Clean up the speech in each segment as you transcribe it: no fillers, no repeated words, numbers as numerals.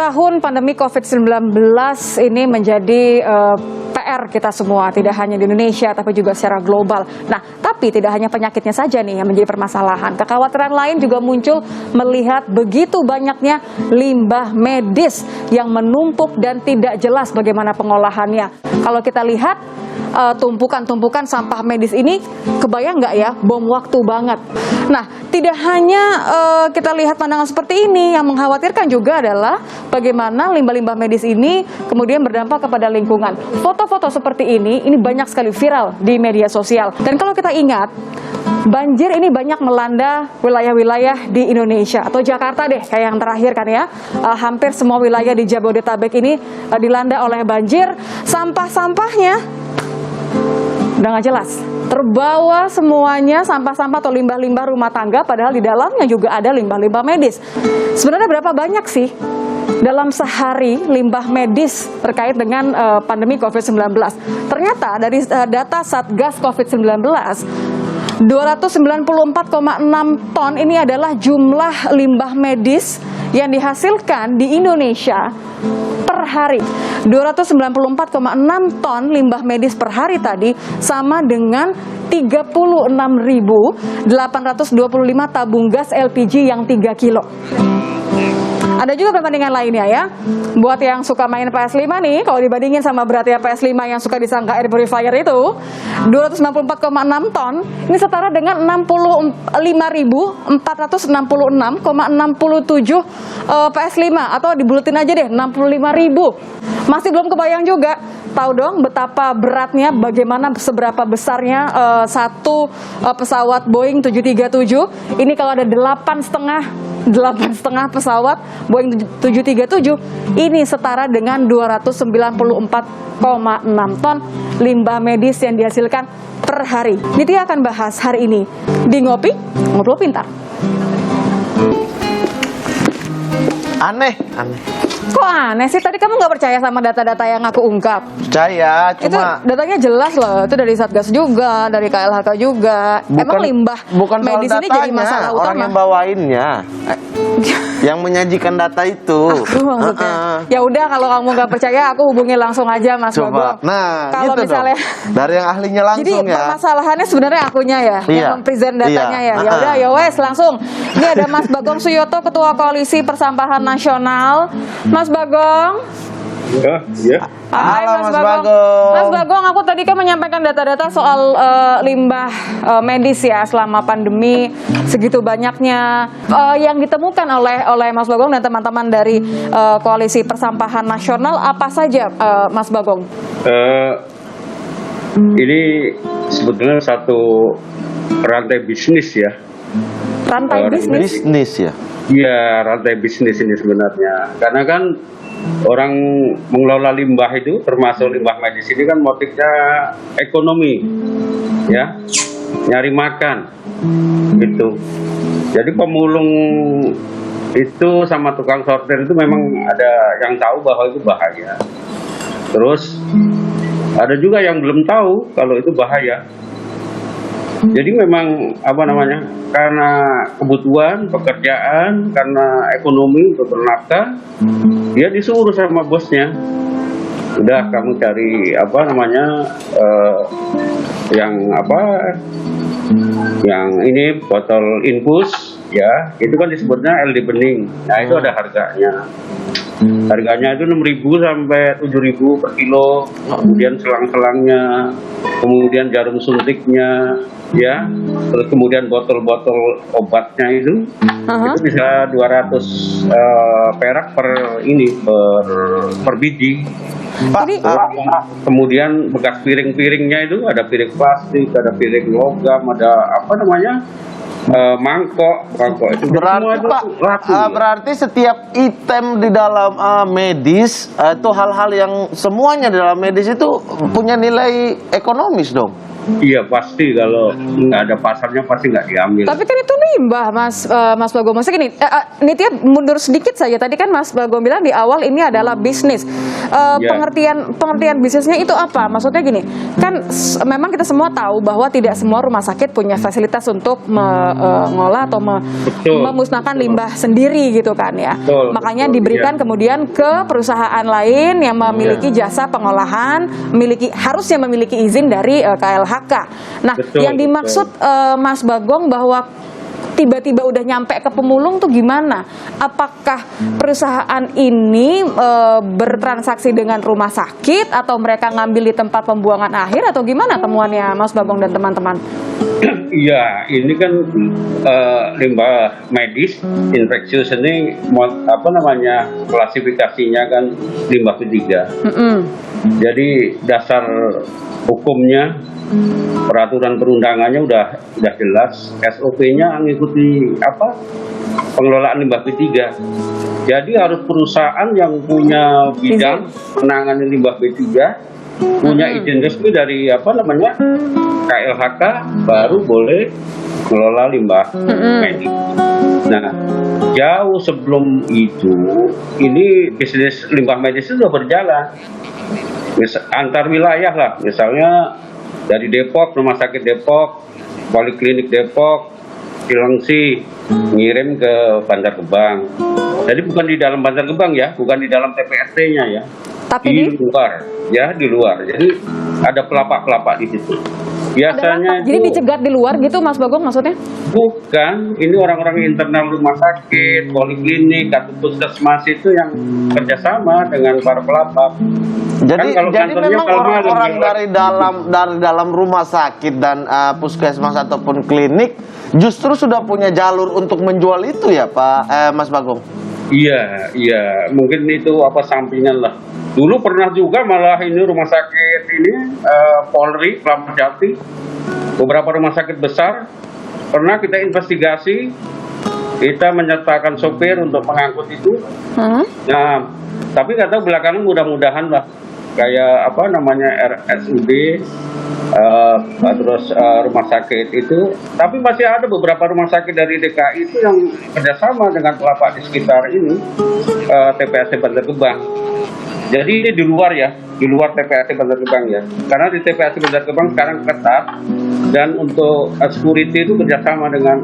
tahun pandemi COVID-19 ini menjadi PR kita semua, tidak hanya di Indonesia tapi juga secara global. Nah, tapi tidak hanya penyakitnya saja nih yang menjadi permasalahan. Kekhawatiran lain juga muncul melihat begitu banyaknya limbah medis yang menumpuk dan tidak jelas bagaimana pengolahannya. Kalau kita lihat tumpukan-tumpukan sampah medis ini, kebayang nggak ya, bom waktu banget. Nah, tidak hanya kita lihat pandangan seperti ini, yang mengkhawatirkan juga adalah bagaimana limbah-limbah medis ini kemudian berdampak kepada lingkungan. Foto-foto seperti ini banyak sekali viral di media sosial. Dan kalau kita ingat, banjir ini banyak melanda wilayah-wilayah di Indonesia, atau Jakarta deh, kayak yang terakhir kan ya. Hampir semua wilayah di Jabodetabek ini dilanda oleh banjir. Sampah-sampahnya udah nggak jelas, terbawa semuanya sampah-sampah atau limbah-limbah rumah tangga, padahal di dalamnya juga ada limbah-limbah medis. Sebenarnya berapa banyak sih dalam sehari limbah medis terkait dengan pandemi COVID-19? Ternyata dari data Satgas COVID-19, 294,6 ton ini adalah jumlah limbah medis yang dihasilkan di Indonesia per hari. 294,6 ton limbah medis per hari tadi sama dengan 36.825 tabung gas LPG yang 3 kilo. Ada juga perbandingan lainnya ya. Buat yang suka main PS5 nih, kalau dibandingin sama beratnya PS5 yang suka disangka air purifier itu, 294,6 ton, ini setara dengan 65.466,67 PS5, atau dibulutin aja deh, 65.000. Masih belum kebayang juga. Tahu dong betapa beratnya, bagaimana seberapa besarnya satu pesawat Boeing 737. Ini kalau ada 8,5 pesawat Boeing 737, ini setara dengan 294,6 ton limbah medis yang dihasilkan per hari. Nitya akan bahas hari ini di Ngobrol Pintar. Aneh. Kok aneh sih? Tadi kamu nggak percaya sama data-data yang aku ungkap? Percaya, cuma itu datanya jelas loh. Itu dari Satgas juga, dari KLHK juga. Emang limbah medis ini jadi masalah utama? Orang yang bawainnya, yang menyajikan data itu. Ya udah, kalau kamu nggak percaya, aku hubungi langsung aja Mas Bagong. Nah, kalau gitu misalnya dari yang ahlinya langsung. Jadi permasalahannya sebenarnya akunya ya, yang mempresent datanya ya. Ya udah, ya wes langsung. Ini ada Mas Bagong Suyoto, Ketua Koalisi Persampahan Nasional. Mas Bagong. Ya. Halo Mas Bagong. Mas Bagong, aku tadi kan menyampaikan data-data soal limbah medis ya selama pandemi, segitu banyaknya yang ditemukan oleh Mas Bagong dan teman-teman dari Koalisi Persampahan Nasional. Apa saja Mas Bagong? Ini sebetulnya satu rantai bisnis ya. Rantai bisnis ya? Iya, rantai bisnis ini sebenarnya. Karena kan orang mengelola limbah itu, termasuk limbah medis ini kan motifnya ekonomi, ya, nyari makan, gitu. Jadi pemulung itu sama tukang sortir itu memang ada yang tahu bahwa itu bahaya. Terus ada juga yang belum tahu kalau itu bahaya. Jadi memang karena kebutuhan pekerjaan, karena ekonomi untuk bernafkah, dia disuruh sama bosnya, udah kamu cari yang ini botol infus ya, itu kan disebutnya LD bening. Nah itu ada harganya. Harganya itu 6.000 sampai 7.000 per kilo. Kemudian selang-selangnya, kemudian jarum suntiknya, ya, terus kemudian botol-botol obatnya itu bisa 200 perak per biji. Kemudian bekas piring-piringnya itu ada piring plastik, ada piring logam, ada mangkok itu berarti setiap item di dalam medis itu hal-hal yang semuanya di dalam medis itu punya nilai ekonomis dong. Iya pasti, kalau nggak ada pasarnya pasti nggak diambil. Tapi kan itu limbah, Mas Bagong. Maksudnya gini, Nitya mundur sedikit saja. Tadi kan Mas Bagong bilang di awal ini adalah bisnis. Pengertian bisnisnya itu apa? Maksudnya gini, kan memang kita semua tahu bahwa tidak semua rumah sakit punya fasilitas untuk mengolah atau memusnahkan limbah sendiri gitu kan ya. Makanya diberikan kemudian ke perusahaan lain yang memiliki jasa pengolahan, harusnya memiliki izin dari KLHK. Nah, yang dimaksud Mas Bagong bahwa tiba-tiba udah nyampe ke pemulung tuh gimana? Apakah perusahaan ini bertransaksi dengan rumah sakit atau mereka ngambil di tempat pembuangan akhir atau gimana temuannya Mas Bagong dan teman-teman? Iya, ini kan limbah medis infeksius ini klasifikasinya kan limbah B3. Jadi dasar hukumnya, peraturan perundangannya udah jelas, SOP-nya mengikuti pengelolaan limbah B3. Jadi harus perusahaan yang punya bidang penanganan limbah B3 punya izin resmi dari KLHK baru boleh mengelola limbah medis. Nah, jauh sebelum itu ini bisnis limbah medis itu sudah berjalan. Antar wilayah lah, misalnya dari Depok, Rumah Sakit Depok, Poliklinik Depok, Cilengsi, ngirim ke Bantar Gebang. Jadi bukan di dalam Bantar Gebang ya, bukan di dalam TPST-nya ya, tapi di luar. Jadi ada pelapak-pelapak di situ. Biasanya jadi dicegat di luar gitu, Mas Bagong maksudnya? Bukan, ini orang-orang internal rumah sakit, poliklinik, atau puskesmas itu yang kerjasama dengan para pelapak. Jadi memang orang-orang dari dari dalam rumah sakit dan puskesmas ataupun klinik justru sudah punya jalur untuk menjual itu ya Pak Mas Bagong? Iya, mungkin itu sampingan lah. Dulu pernah juga malah ini rumah sakit ini Polri, Kramat Jati, beberapa rumah sakit besar pernah kita investigasi, kita menyertakan sopir untuk mengangkut itu. Nah, tapi nggak tahu belakangan mudah-mudahan lah kayak RSUD, terus rumah sakit itu, tapi masih ada beberapa rumah sakit dari DKI itu yang kerjasama dengan pelapak di sekitar ini, TPST Bantar Gebang. Jadi ini di luar TPST Bantar Gebang ya, karena di TPST Bantar Gebang sekarang ketat dan untuk security itu kerjasama dengan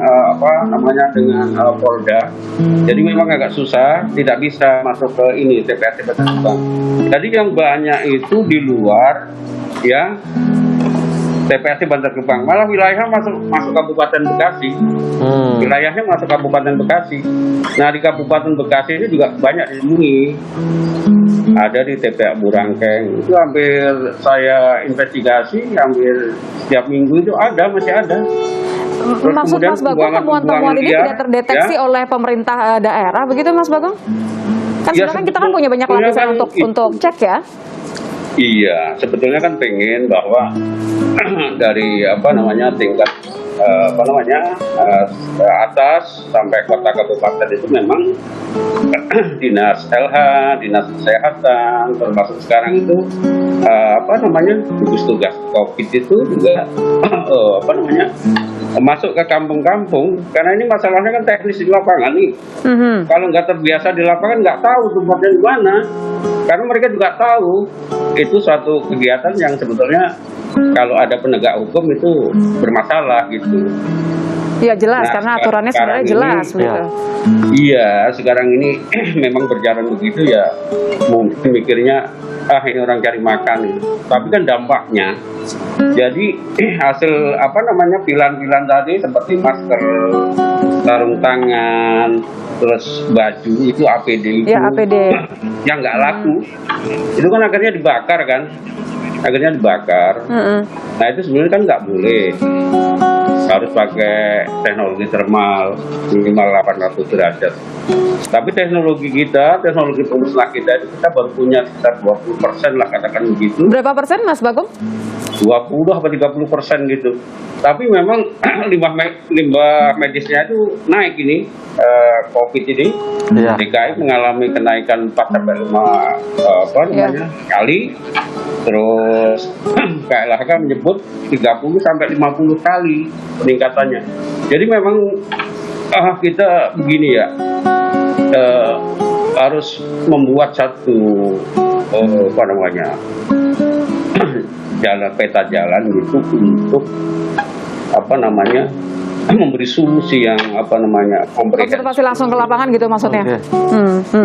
dengan Polda. Jadi memang agak susah, tidak bisa masuk ke ini TPST Bantar Gebang. Jadi yang banyak itu di luar ya TPST Bantar Gebang, malah wilayahnya masuk Kabupaten Bekasi. Wilayahnya masuk Kabupaten Bekasi. Nah, di Kabupaten Bekasi ini juga banyak dilindungi. Ada di TPA Burangkeng, itu hampir saya investigasi, hampir setiap minggu itu masih ada. Terus maksud Mas Bagong temuan-temuan ini tidak terdeteksi oleh pemerintah daerah, begitu Mas Bagong? Kan sebenarnya kita kan punya banyak lapisan untuk cek ya. Iya, sebetulnya kan pengen bahwa dari tingkat atas sampai kota kabupaten itu memang dinas LH, dinas kesehatan, termasuk sekarang itu gugus tugas COVID itu juga masuk ke kampung-kampung, karena ini masalahnya kan teknis di lapangan nih. Kalau nggak terbiasa di lapangan nggak tahu tempatnya di mana, karena mereka juga tahu itu suatu kegiatan yang sebetulnya kalau ada penegak hukum itu bermasalah gitu. Iya jelas, karena aturannya sebenarnya jelas begitu. Iya, sekarang ini memang berjalan begitu ya. Mungkin mikirnya ini orang cari makan ini. Tapi kan dampaknya, jadi hasil pilan-pilan tadi seperti masker, sarung tangan, terus baju itu APD itu, yang nggak laku, itu kan akhirnya dibakar kan. Nah itu sebenarnya kan nggak boleh, harus pakai teknologi termal minimal 800 derajat. Tapi teknologi pemusnah kita itu kita baru punya sekitar 20% lah, katakan begitu. Berapa persen Mas Bagong? 20 atau 30% gitu. Tapi memang limbah medisnya itu naik ini, COVID ini. DKI mengalami kenaikan 4-5 kali. Terus KLHK menyebut 30-50 kali peningkatannya. Jadi memang kita begini ya, harus membuat satu apa namanya peta jalan gitu untuk apa namanya memberi solusi yang apa namanya komprehensif. Observasi langsung ke lapangan gitu maksudnya. Oke.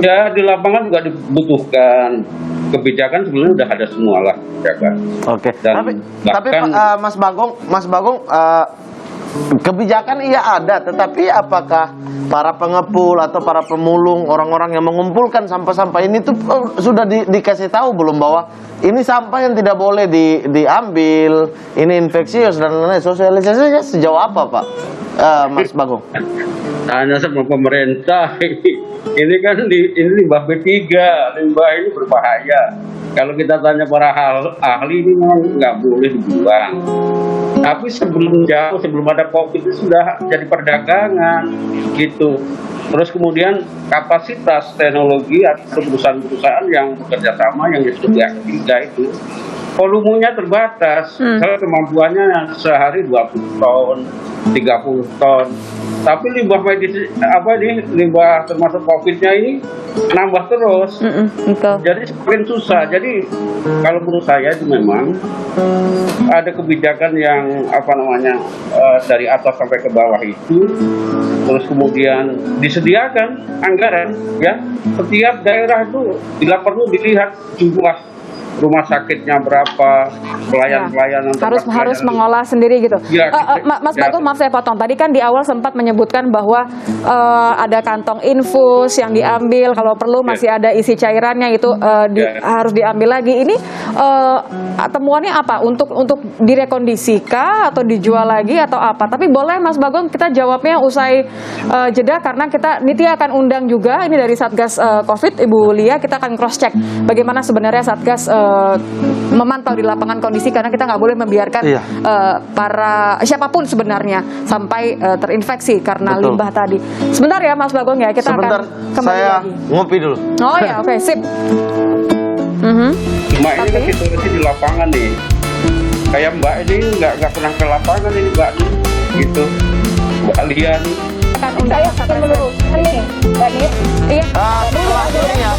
Ya di lapangan juga dibutuhkan kebijakan, sebenarnya udah ada semua lah kebijakan. Oke. Dan Tapi bahkan- Mas Bagong, kebijakan iya ada, tetapi apakah para pengepul atau para pemulung, orang-orang yang mengumpulkan sampah-sampah ini tuh sudah dikasih tahu belum bahwa ini sampah yang tidak boleh diambil, ini infeksius dan lain-lain. Sosialisasinya sejauh apa, Pak? Mas Bagong? Tanya sama pemerintah. Ini kan ini limbah B3, limbah ini berbahaya. Kalau kita tanya para ahli ini memang nggak boleh dibuang. Tapi sebelum ada COVID itu sudah jadi perdagangan gitu. Terus kemudian kapasitas teknologi atau perusahaan-perusahaan yang bekerja sama yang disebut tiga itu volumenya terbatas. Kalau kemampuannya sehari 20 ton, 30 ton. Tapi limbah medis limbah termasuk COVID-nya ini nambah terus. Betul. Jadi semakin susah. Jadi kalau menurut saya itu memang ada kebijakan yang apa namanya dari atas sampai ke bawah itu, terus kemudian disediakan anggaran ya. Setiap daerah itu bila perlu dilihat jumlah rumah sakitnya berapa, pelayan-pelayanan harus mengolah sendiri gitu. Ya, Mas Bagong, maaf saya potong. Tadi kan di awal sempat menyebutkan bahwa ada kantong infus yang diambil, kalau perlu masih ada isi cairannya itu harus diambil lagi. Ini temuannya apa? Untuk direkondisi kah atau dijual lagi atau apa? Tapi boleh Mas Bagong kita jawabnya usai jeda, karena kita Nitya akan undang juga ini dari Satgas Covid, Ibu Lia. Kita akan cross check bagaimana sebenarnya Satgas memantau di lapangan kondisi, karena kita nggak boleh membiarkan para siapapun sebenarnya sampai terinfeksi karena Betul. limbah tadi. Sebentar ya Mas Bagong ya, kita Sebentar, akan kembali saya lagi. ngopi dulu. Oh ya, oke, sip. Cuma ini kan situasi di lapangan nih. Kayak Mbak ini nggak pernah ke lapangan ini Mbak nih, gitu. Mbak Lia nih. Akan undang Saya dulu, ini, Mbak Nit. Iya. Setelah ini ya,